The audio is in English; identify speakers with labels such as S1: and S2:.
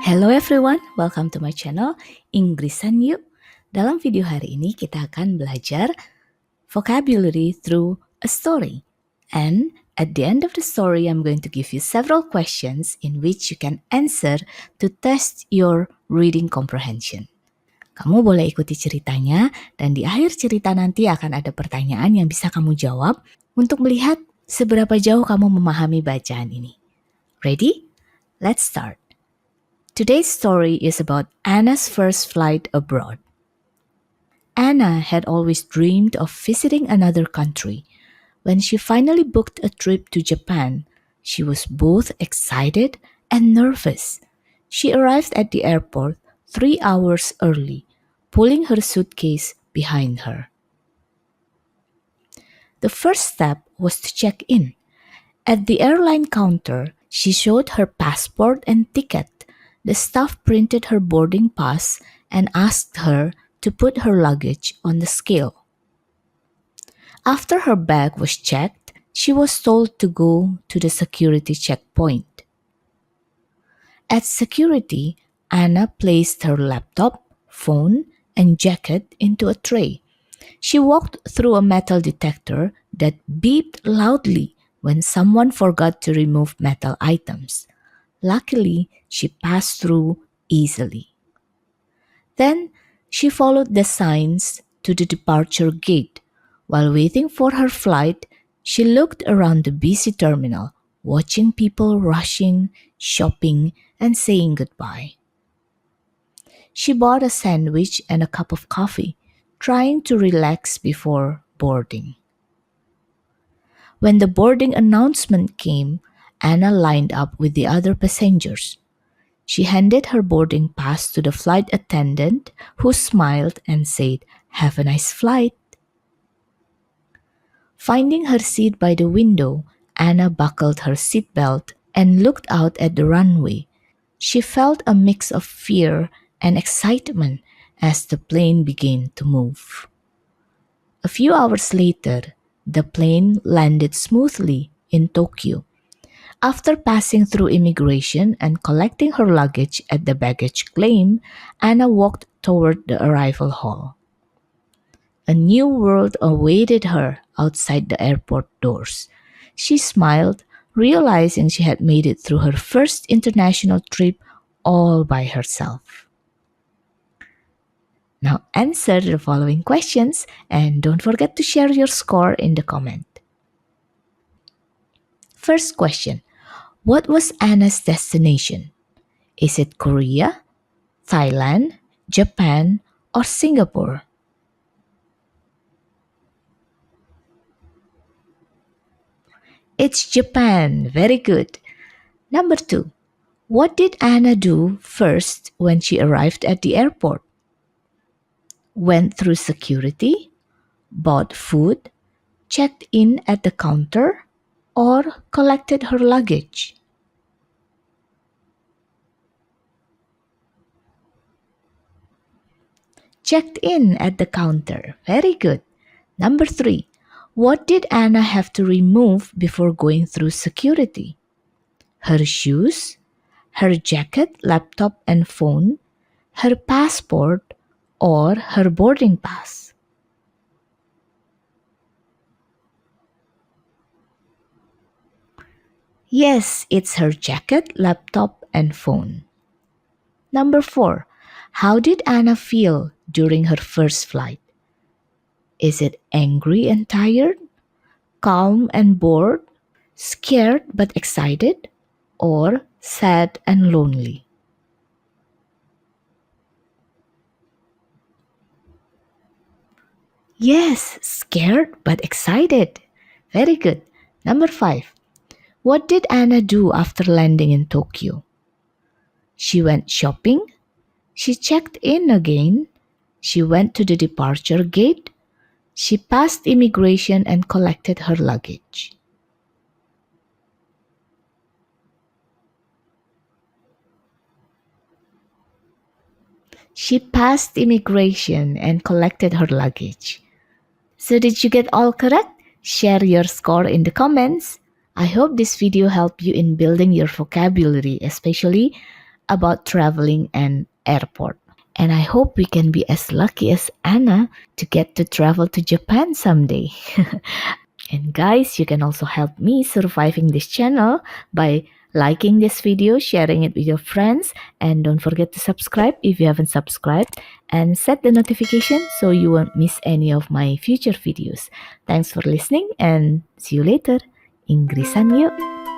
S1: Hello everyone, welcome to my channel Inggrisan Yuk. Dalam video hari ini kita akan belajar vocabulary through a story. And at the end of the story, I'm going to give you several questions in which you can answer to test your reading comprehension. Kamu boleh ikuti ceritanya dan di akhir cerita nanti akan ada pertanyaan yang bisa kamu jawab untuk melihat seberapa jauh kamu memahami bacaan ini. Ready? Let's start. Today's story is about Anna's first flight abroad. Anna had always dreamed of visiting another country. When she finally booked a trip to Japan, she was both excited and nervous. She arrived at the airport 3 hours early, pulling her suitcase behind her. The first step was to check in. At the airline counter, she showed her passport and ticket. The staff printed her boarding pass and asked her to put her luggage on the scale. After her bag was checked, she was told to go to the security checkpoint. At security, Anna placed her laptop, phone, and jacket into a tray. She walked through a metal detector that beeped loudly when someone forgot to remove metal items. Luckily, she passed through easily. Then, she followed the signs to the departure gate. While waiting for her flight, she looked around the busy terminal, watching people rushing, shopping, and saying goodbye. She bought a sandwich and a cup of coffee, trying to relax before boarding. When the boarding announcement came, Anna lined up with the other passengers. She handed her boarding pass to the flight attendant, who smiled and said, "Have a nice flight." Finding her seat by the window, Anna buckled her seatbelt and looked out at the runway. She felt a mix of fear and excitement as the plane began to move. A few hours later, the plane landed smoothly in Tokyo. After passing through immigration and collecting her luggage at the baggage claim, Anna walked toward the arrival hall. A new world awaited her outside the airport doors. She smiled, realizing she had made it through her first international trip all by herself. Now answer the following questions and don't forget to share your score in the comment. First question. What was Anna's destination? Is it Korea, Thailand, Japan, or Singapore? It's Japan. Very good. Number 2. What did Anna do first when she arrived at the airport? Went through security, bought food, checked in at the counter, or collected her luggage? Checked in at the counter. Very good. Number 3. What did Anna have to remove before going through security? Her shoes, her jacket, laptop, and phone, her passport, or her boarding pass? Yes, it's her jacket, laptop, and phone. Number 4. How did Anna feel during her first flight? Is it angry and tired, calm and bored, scared but excited, or sad and lonely? Yes, scared but excited. Very good. Number 5. What did Anna do after landing in Tokyo? She went shopping. She checked in again. She went to the departure gate. She passed immigration and collected her luggage. She passed immigration and collected her luggage. So did you get all correct? Share your score in the comments. I hope this video helped you in building your vocabulary, especially about traveling and airport. And I hope we can be as lucky as Anna to get to travel to Japan someday. And guys, you can also help me surviving this channel by liking this video, sharing it with your friends, and don't forget to subscribe if you haven't subscribed, and set the notification so you won't miss any of my future videos. Thanks for listening and see you later. Inggrisan yuk!